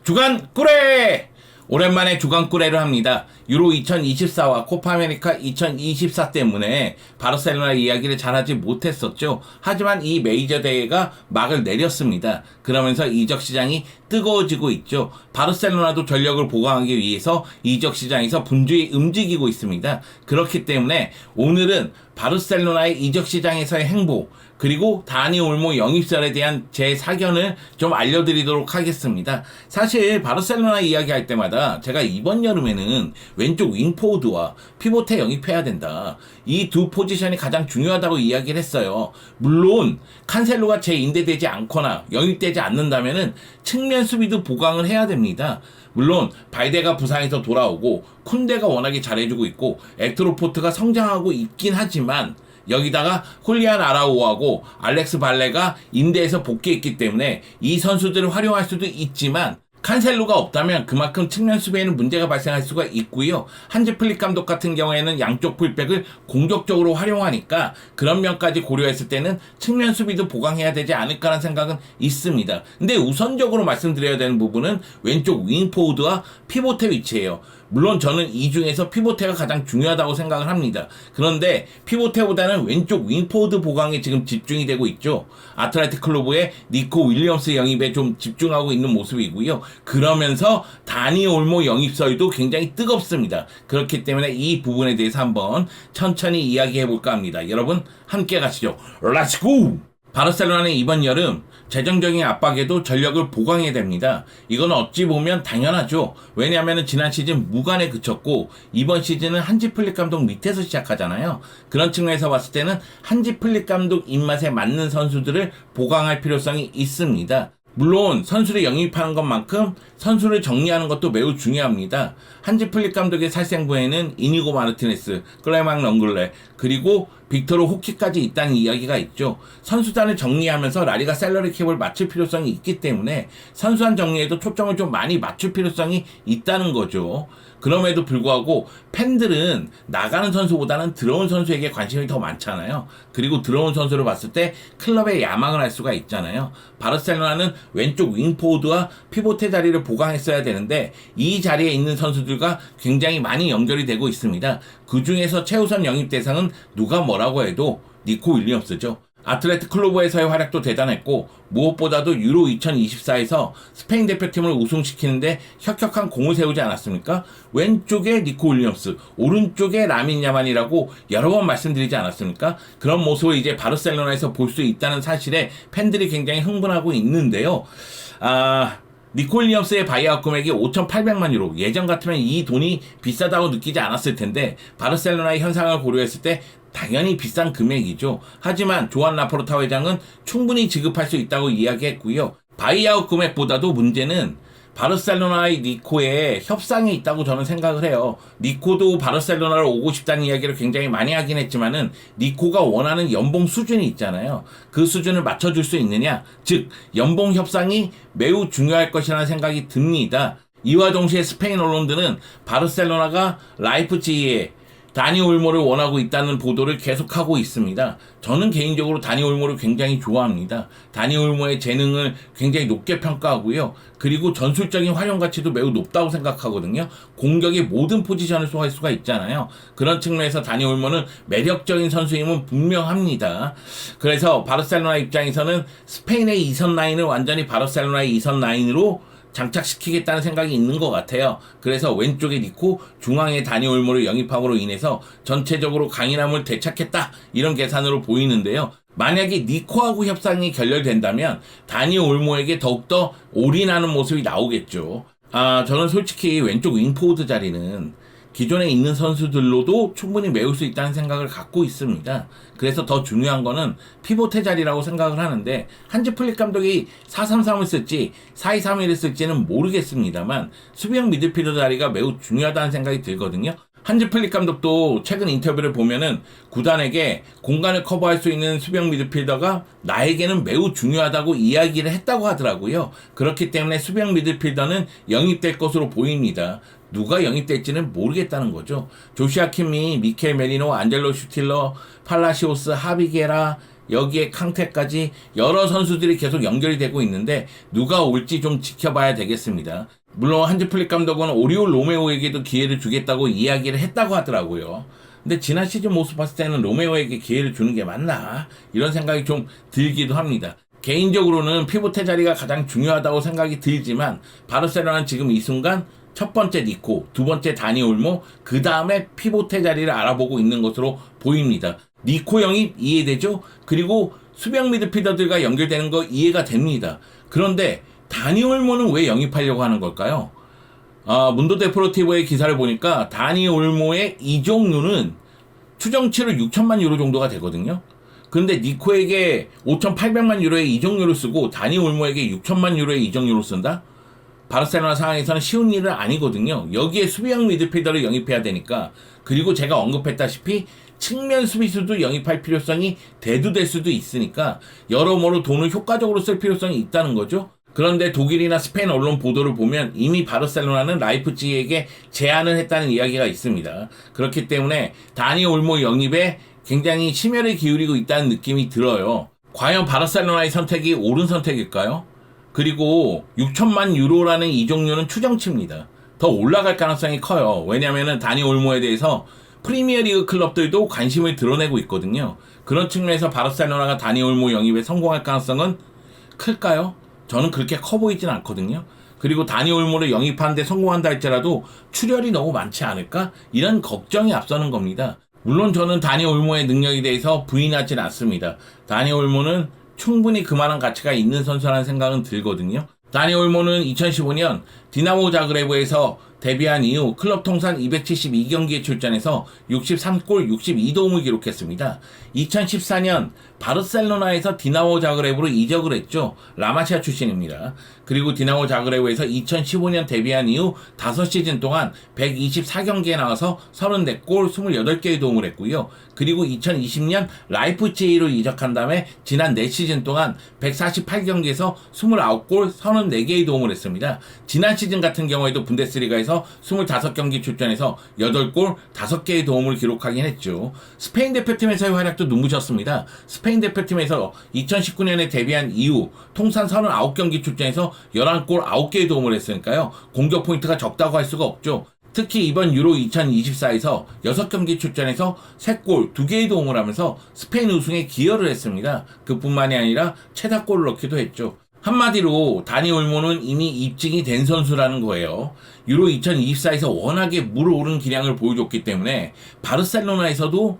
주간 꾸레! 오랜만에 주간 꾸레를 합니다. 유로 2024와 코파 아메리카 2024 때문에 바르셀로나 이야기를 잘하지 못했었죠. 하지만 이 메이저 대회가 막을 내렸습니다. 그러면서 이적 시장이 뜨거워지고 있죠. 바르셀로나도 전력을 보강하기 위해서 이적 시장에서 분주히 움직이고 있습니다. 그렇기 때문에 오늘은 바르셀로나의 이적 시장에서의 행보, 그리고 다니 올모 영입설에 대한 제 사견을 좀 알려드리도록 하겠습니다. 사실 바르셀로나 이야기할 때마다 제가 이번 여름에는 왼쪽 윙포워드와 피보테 영입해야 된다, 이 두 포지션이 가장 중요하다고 이야기를 했어요. 물론 칸셀로가 재임대되지 않거나 영입되지 않는다면은 측면 수비도 보강을 해야 됩니다. 물론 발데가 부상에서 돌아오고 쿤데가 워낙에 잘해주고 있고 엑트로포트가 성장하고 있긴 하지만 여기다가 훌리안 아라우하고 알렉스 발레가 임대에서 복귀했기 때문에 이 선수들을 활용할 수도 있지만 칸셀로가 없다면 그만큼 측면 수비에는 문제가 발생할 수가 있고요. 한지 플릭 감독 같은 경우에는 양쪽 풀백을 공격적으로 활용하니까 그런 면까지 고려했을 때는 측면 수비도 보강해야 되지 않을까라는 생각은 있습니다. 근데 우선적으로 말씀드려야 되는 부분은 왼쪽 윙포워드와 피보테 위치예요. 물론 저는 이 중에서 피보테가 가장 중요하다고 생각을 합니다. 그런데 피보테보다는 왼쪽 윙포워드 보강에 지금 집중이 되고 있죠. 아틀레틱 클로브의 니코 윌리엄스 영입에 좀 집중하고 있는 모습이고요. 그러면서 다니 올모 영입설도 굉장히 뜨겁습니다. 그렇기 때문에 이 부분에 대해서 한번 천천히 이야기해볼까 합니다. 여러분 함께 가시죠. 렛츠고! 바르셀로나는 이번 여름 재정적인 압박에도 전력을 보강해야 됩니다. 이건 어찌 보면 당연하죠. 왜냐하면 지난 시즌 무관에 그쳤고 이번 시즌은 한지 플릭 감독 밑에서 시작하잖아요. 그런 측면에서 봤을 때는 한지 플릭 감독 입맛에 맞는 선수들을 보강할 필요성이 있습니다. 물론 선수를 영입하는 것만큼 선수를 정리하는 것도 매우 중요합니다. 한지 플릭 감독의 살생부에는 이니고 마르티네스, 클레망 렁글레, 그리고 빅토르 호키까지 있다는 이야기가 있죠. 선수단을 정리하면서 라리가 셀러리 캡을 맞출 필요성이 있기 때문에 선수단 정리에도 초점을 좀 많이 맞출 필요성이 있다는 거죠. 그럼에도 불구하고 팬들은 나가는 선수보다는 들어온 선수에게 관심이 더 많잖아요. 그리고 들어온 선수를 봤을 때 클럽에 야망을 할 수가 있잖아요. 바르셀로나는 왼쪽 윙포워드와 피보테 자리를 보강했어야 되는데 이 자리에 있는 선수들과 굉장히 많이 연결이 되고 있습니다. 그 중에서 최우선 영입 대상은 누가 뭐라고 해도 니코 윌리엄스죠. 아틀레틱 클로브에서의 활약도 대단했고 무엇보다도 유로 2024에서 스페인 대표팀을 우승시키는데 혁혁한 공을 세우지 않았습니까? 왼쪽에 니코 윌리엄스, 오른쪽에 라민 야만이라고 여러 번 말씀드리지 않았습니까? 그런 모습을 이제 바르셀로나에서 볼 수 있다는 사실에 팬들이 굉장히 흥분하고 있는데요. 니코 윌리엄스의 바이아웃 금액이 5,800만 유로, 예전 같으면 이 돈이 비싸다고 느끼지 않았을 텐데 바르셀로나의 현상을 고려했을 때 당연히 비싼 금액이죠. 하지만 조안 라포르타 회장은 충분히 지급할 수 있다고 이야기했고요. 바이아웃 금액보다도 문제는 바르셀로나의 니코의 협상이 있다고 저는 생각을 해요. 니코도 바르셀로나로 오고 싶다는 이야기를 굉장히 많이 하긴 했지만은 니코가 원하는 연봉 수준이 있잖아요. 그 수준을 맞춰줄 수 있느냐, 즉 연봉 협상이 매우 중요할 것이라는 생각이 듭니다. 이와 동시에 스페인 언론들은 바르셀로나가 라이프치히에 다니 올모를 원하고 있다는 보도를 계속하고 있습니다. 저는 개인적으로 다니 올모를 굉장히 좋아합니다. 다니 올모의 재능을 굉장히 높게 평가하고요. 그리고 전술적인 활용 가치도 매우 높다고 생각하거든요. 공격의 모든 포지션을 소화할 수가 있잖아요. 그런 측면에서 다니 올모는 매력적인 선수임은 분명합니다. 그래서 바르셀로나 입장에서는 스페인의 2선 라인을 완전히 바르셀로나의 2선 라인으로 장착시키겠다는 생각이 있는 것 같아요. 그래서 왼쪽에 니코, 중앙에 다니 올모를 영입함으로 인해서 전체적으로 강인함을 되찾겠다, 이런 계산으로 보이는데요. 만약에 니코하고 협상이 결렬된다면 다니 올모에게 더욱더 올인하는 모습이 나오겠죠. 저는 솔직히 왼쪽 윙포워드 자리는 기존에 있는 선수들로도 충분히 메울 수 있다는 생각을 갖고 있습니다. 그래서 더 중요한 거는 피보테 자리라고 생각을 하는데 한지 플릭 감독이 4-3-3을 쓸지 4-2-3-1을 쓸지는 모르겠습니다만 수비형 미드필더 자리가 매우 중요하다는 생각이 들거든요. 한지 플릭 감독도 최근 인터뷰를 보면은 구단에게 공간을 커버할 수 있는 수비형 미드필더가 나에게는 매우 중요하다고 이야기를 했다고 하더라고요. 그렇기 때문에 수비형 미드필더는 영입될 것으로 보입니다. 누가 영입될지는 모르겠다는 거죠. 조시아 킴미, 미켈 메리노, 안젤로 슈틸러, 팔라시오스, 하비게라, 여기에 캉테까지 여러 선수들이 계속 연결이 되고 있는데 누가 올지 좀 지켜봐야 되겠습니다. 물론 한지 플릭 감독은 오리올 로메오에게도 기회를 주겠다고 이야기를 했다고 하더라고요. 근데 지난 시즌 모습 봤을 때는 로메오에게 기회를 주는 게 맞나? 이런 생각이 좀 들기도 합니다. 개인적으로는 피보테 자리가 가장 중요하다고 생각이 들지만 바르셀로나는 지금 이 순간 첫 번째 니코, 두 번째 다니 올모, 그 다음에 피보테 자리를 알아보고 있는 것으로 보입니다. 니코 영입 이해되죠? 그리고 수비형 미드필더들과 연결되는 거 이해가 됩니다. 그런데 다니 올모는 왜 영입하려고 하는 걸까요? 문도 데포르티보의 기사를 보니까 다니 올모의 이적료는 추정치로 6천만 유로 정도가 되거든요. 그런데 니코에게 5,800만 유로의 이적료를 쓰고 다니 올모에게 6천만 유로의 이적료를 쓴다? 바르셀로나 상황에서는 쉬운 일은 아니거든요. 여기에 수비형 미드필더를 영입해야 되니까. 그리고 제가 언급했다시피 측면 수비수도 영입할 필요성이 대두될 수도 있으니까 여러모로 돈을 효과적으로 쓸 필요성이 있다는 거죠. 그런데 독일이나 스페인 언론 보도를 보면 이미 바르셀로나는 라이프치히에게 제안을 했다는 이야기가 있습니다. 그렇기 때문에 다니 올모 영입에 굉장히 심혈을 기울이고 있다는 느낌이 들어요. 과연 바르셀로나의 선택이 옳은 선택일까요? 그리고 6천만 유로라는 이적료는 추정치입니다. 더 올라갈 가능성이 커요. 왜냐하면 다니 올모에 대해서 프리미어리그 클럽들도 관심을 드러내고 있거든요. 그런 측면에서 바르셀로나가 다니 올모 영입에 성공할 가능성은 클까요? 저는 그렇게 커 보이진 않거든요. 그리고 다니 올모를 영입하는데 성공한다 할지라도 출혈이 너무 많지 않을까? 이런 걱정이 앞서는 겁니다. 물론 저는 다니 올모의 능력에 대해서 부인하진 않습니다. 다니 올모는 충분히 그만한 가치가 있는 선수라는 생각은 들거든요. 다니 올모는 2015년 디나모 자그레브에서 데뷔한 이후 클럽 통산 272경기에 출전해서 63골 62도움을 기록했습니다. 2014년 바르셀로나에서 디나모 자그레브로 이적을 했죠. 라마시아 출신입니다. 그리고 디나모 자그레브에서 2015년 데뷔한 이후 5시즌 동안 124경기에 나와서 34골 28개의 도움을 했고요. 그리고 2020년 라이프치히로 이적한 다음에 지난 4시즌 동안 148경기에서 29골 34개의 도움을 했습니다. 지난 시즌 같은 경우에도 분데스리가에서 25경기 출전해서 8골 5개의 도움을 기록하긴 했죠. 스페인 대표팀에서의 활약도 눈부셨습니다. 스페인 대표팀에서 2019년에 데뷔한 이후 통산 39경기 출전해서 11골 9개의 도움을 했으니까요. 공격 포인트가 적다고 할 수가 없죠. 특히 이번 유로 2024에서 6경기 출전해서 3골 2개의 도움을 하면서 스페인 우승에 기여를 했습니다. 그뿐만이 아니라 최다골을 넣기도 했죠. 한마디로 다니 올모는 이미 입증이 된 선수라는 거예요. 유로 2024에서 워낙에 물오른 기량을 보여줬기 때문에 바르셀로나에서도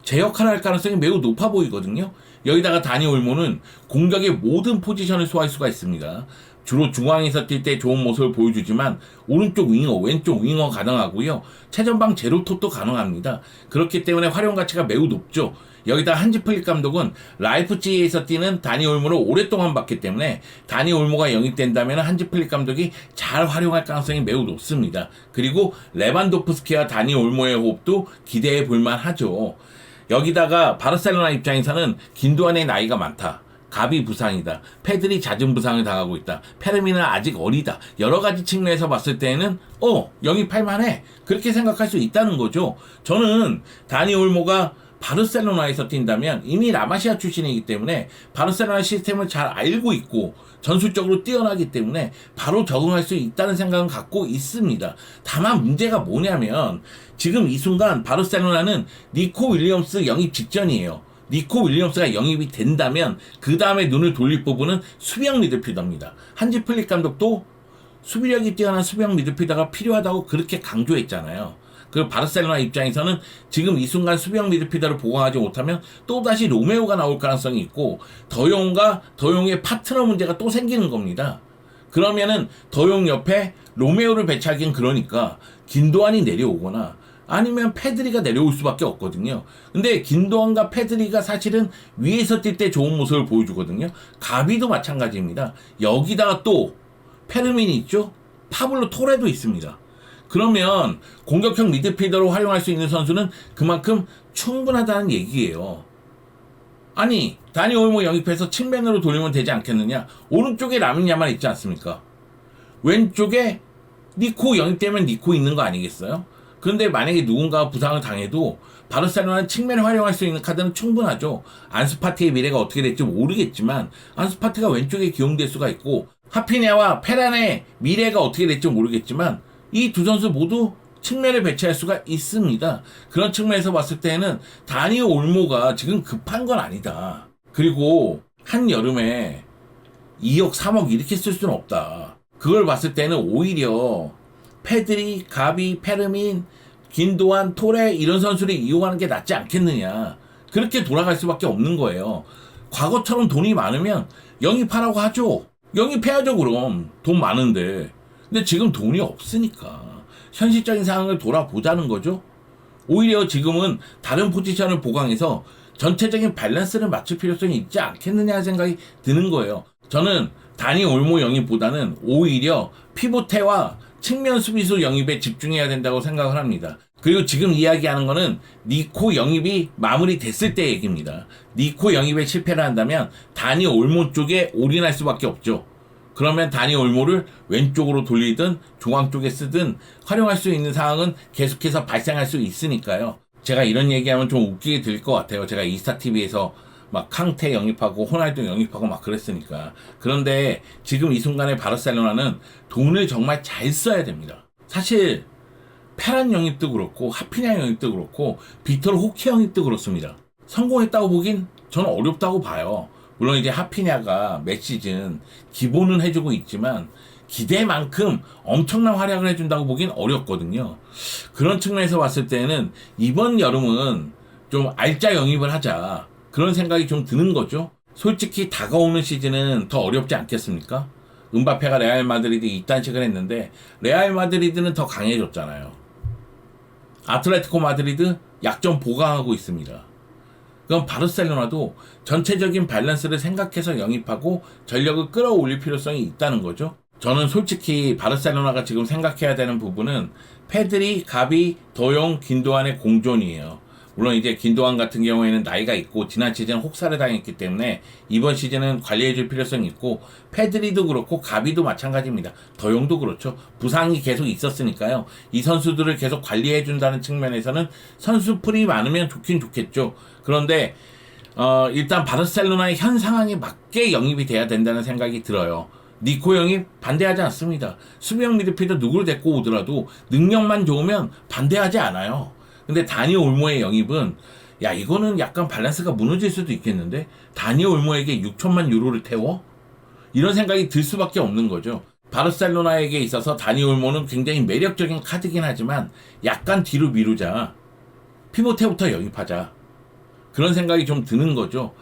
제 역할을 할 가능성이 매우 높아 보이거든요. 여기다가 다니 올모는 공격의 모든 포지션을 소화할 수가 있습니다. 주로 중앙에서 뛸 때 좋은 모습을 보여주지만 오른쪽 윙어, 왼쪽 윙어 가능하고요. 최전방 제로톱도 가능합니다. 그렇기 때문에 활용 가치가 매우 높죠. 여기다 한지 플릭 감독은 라이프치히에서 뛰는 다니 올모를 오랫동안 봤기 때문에 다니 올모가 영입된다면 한지 플릭 감독이 잘 활용할 가능성이 매우 높습니다. 그리고 레반도프스키와 다니 올모의 호흡도 기대해 볼만 하죠. 여기다가 바르셀로나 입장에서는 긴도안의 나이가 많다. 가비 부상이다. 페드리 잦은 부상을 당하고 있다. 페르미는 아직 어리다. 여러 가지 측면에서 봤을 때는 영입할 만해. 그렇게 생각할 수 있다는 거죠. 저는 다니 올모가 바르셀로나에서 뛴다면 이미 라마시아 출신이기 때문에 바르셀로나 시스템을 잘 알고 있고 전술적으로 뛰어나기 때문에 바로 적응할 수 있다는 생각은 갖고 있습니다. 다만 문제가 뭐냐면 지금 이 순간 바르셀로나는 니코 윌리엄스 영입 직전이에요. 니코 윌리엄스가 영입이 된다면 그 다음에 눈을 돌릴 부분은 수비형 미드필더입니다. 한지 플릭 감독도 수비력이 뛰어난 수비형 미드필더가 필요하다고 그렇게 강조했잖아요. 그 바르셀로나 입장에서는 지금 이 순간 수비형 미드필더를 보강하지 못하면 또다시 로메오가 나올 가능성이 있고 더용과 더용의 파트너 문제가 또 생기는 겁니다. 그러면은 더용 옆에 로메오를 배치하긴 그러니까 긴도안이 내려오거나 아니면 페드리가 내려올 수밖에 없거든요. 근데 긴도안과 페드리가 사실은 위에서 뛸 때 좋은 모습을 보여주거든요. 가비도 마찬가지입니다. 여기다가 또 페르민이 있죠. 파블로 토레도 있습니다. 그러면 공격형 미드필더로 활용할 수 있는 선수는 그만큼 충분하다는 얘기예요. 아니 다니 올모 영입해서 측면으로 돌리면 되지 않겠느냐. 오른쪽에 라민 야말 있지 않습니까? 왼쪽에 니코 영입되면 니코 있는 거 아니겠어요? 그런데 만약에 누군가가 부상을 당해도 바르셀로나는 측면에 활용할 수 있는 카드는 충분하죠. 안수파티의 미래가 어떻게 될지 모르겠지만 안수파티가 왼쪽에 기용될 수가 있고 하피냐와 페란의 미래가 어떻게 될지 모르겠지만 이 두 선수 모두 측면에 배치할 수가 있습니다. 그런 측면에서 봤을 때는 다니 올모가 지금 급한 건 아니다. 그리고 한여름에 2억, 3억 이렇게 쓸 수는 없다. 그걸 봤을 때는 오히려 페드리, 가비, 페르민, 긴도안, 토레 이런 선수를 이용하는 게 낫지 않겠느냐. 그렇게 돌아갈 수밖에 없는 거예요. 과거처럼 돈이 많으면 영입하라고 하죠. 영입해야죠 그럼. 돈 많은데. 근데 지금 돈이 없으니까 현실적인 상황을 돌아보자는 거죠. 오히려 지금은 다른 포지션을 보강해서 전체적인 밸런스를 맞출 필요성이 있지 않겠느냐 생각이 드는 거예요. 저는 다니 올모 영입보다는 오히려 피보테와 측면 수비수 영입에 집중해야 된다고 생각을 합니다. 그리고 지금 이야기하는 거는 니코 영입이 마무리됐을 때 얘기입니다. 니코 영입에 실패를 한다면 다니 올모 쪽에 올인할 수밖에 없죠. 그러면 다니 올모를 왼쪽으로 돌리든 중앙 쪽에 쓰든 활용할 수 있는 상황은 계속해서 발생할 수 있으니까요. 제가 이런 얘기하면 좀 웃기게 들릴 것 같아요. 제가 이스타TV에서 막 캉테 영입하고 호날두 영입하고 막 그랬으니까. 그런데 지금 이 순간에 바르셀로나는 돈을 정말 잘 써야 됩니다. 사실 페란 영입도 그렇고 하피냐 영입도 그렇고 빅토르 호키 영입도 그렇습니다. 성공했다고 보긴 저는 어렵다고 봐요. 물론 이제 하피냐가 매 시즌 기본은 해주고 있지만 기대만큼 엄청난 활약을 해준다고 보긴 어렵거든요. 그런 측면에서 봤을 때는 이번 여름은 좀 알짜 영입을 하자. 그런 생각이 좀 드는 거죠. 솔직히 다가오는 시즌은 더 어렵지 않겠습니까? 음바페가 레알 마드리드 입단식을 했는데 레알 마드리드는 더 강해졌잖아요. 아틀레티코 마드리드 약점 보강하고 있습니다. 그럼 바르셀로나도 전체적인 밸런스를 생각해서 영입하고 전력을 끌어올릴 필요성이 있다는 거죠. 저는 솔직히 바르셀로나가 지금 생각해야 되는 부분은 페드리, 가비, 더용, 긴도안의 공존이에요. 물론 이제 긴도안 같은 경우에는 나이가 있고 지난 시즌 혹사를 당했기 때문에 이번 시즌은 관리해줄 필요성이 있고 페드리도 그렇고 가비도 마찬가지입니다. 더용도 그렇죠. 부상이 계속 있었으니까요. 이 선수들을 계속 관리해준다는 측면에서는 선수풀이 많으면 좋긴 좋겠죠. 그런데 일단 바르셀로나의 현 상황에 맞게 영입이 돼야 된다는 생각이 들어요. 니코 영입 반대하지 않습니다. 수비형 미드필더 누구를 데리고 오더라도 능력만 좋으면 반대하지 않아요. 근데 다니 올모의 영입은 야 이거는 약간 밸런스가 무너질 수도 있겠는데 다니 올모에게 6천만 유로를 태워? 이런 생각이 들 수밖에 없는 거죠. 바르셀로나에게 있어서 다니 올모는 굉장히 매력적인 카드긴 하지만 약간 뒤로 미루자. 피보테부터 영입하자. 그런 생각이 좀 드는 거죠.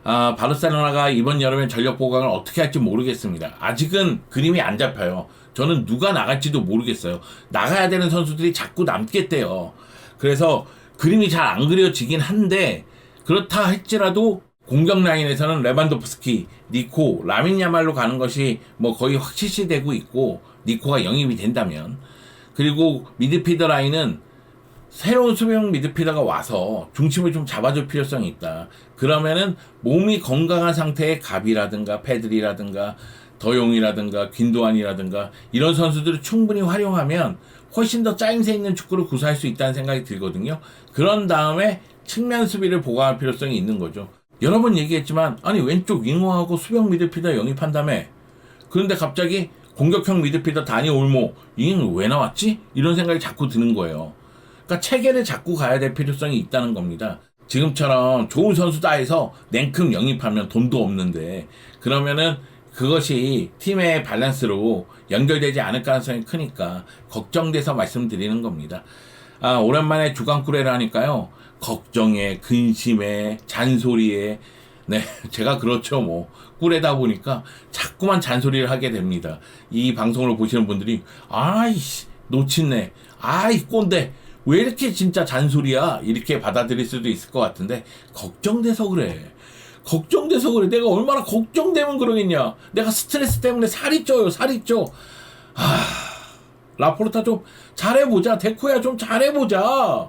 바르셀로나가 이번 여름에 전력 보강을 어떻게 할지 모르겠습니다. 아직은 그림이 안 잡혀요. 저는 누가 나갈지도 모르겠어요. 나가야 되는 선수들이 자꾸 남겠대요. 그래서 그림이 잘 안 그려지긴 한데 그렇다 할지라도 공격 라인에서는 레반도프스키, 니코, 라민 야말로 가는 것이 뭐 거의 확실시되고 있고 니코가 영입이 된다면 그리고 미드필더 라인은 새로운 수비형 미드필더가 와서 중심을 좀 잡아줄 필요성이 있다. 그러면은 몸이 건강한 상태의 가비라든가 페드리라든가 더용이라든가 긴도안이라든가 이런 선수들을 충분히 활용하면 훨씬 더 짜임새 있는 축구를 구사할 수 있다는 생각이 들거든요. 그런 다음에 측면 수비를 보강할 필요성이 있는 거죠. 여러 번 얘기했지만 아니 왼쪽 윙어하고 수비형 미드필더 영입한다며 그런데 갑자기 공격형 미드필더 다니 올모 이게 왜 나왔지? 이런 생각이 자꾸 드는 거예요. 그러니까 체계를 잡고 가야 될 필요성이 있다는 겁니다. 지금처럼 좋은 선수다 해서 냉큼 영입하면 돈도 없는데 그러면은 그것이 팀의 밸런스로 연결되지 않을 가능성이 크니까 걱정돼서 말씀드리는 겁니다. 오랜만에 주간꾸레를 하니까요. 걱정에, 근심에, 잔소리에 네, 제가 그렇죠 뭐 꿀에다 보니까 자꾸만 잔소리를 하게 됩니다. 이 방송을 보시는 분들이 아이씨 놓친네 아이 꼰대 왜 이렇게 진짜 잔소리야 이렇게 받아들일 수도 있을 것 같은데 걱정돼서 그래. 걱정돼서 그래. 내가 얼마나 걱정되면 그러겠냐. 내가 스트레스 때문에 살이 쪄요. 살이 쪄. 라포르타 좀 잘해보자. 데코야 좀 잘해보자.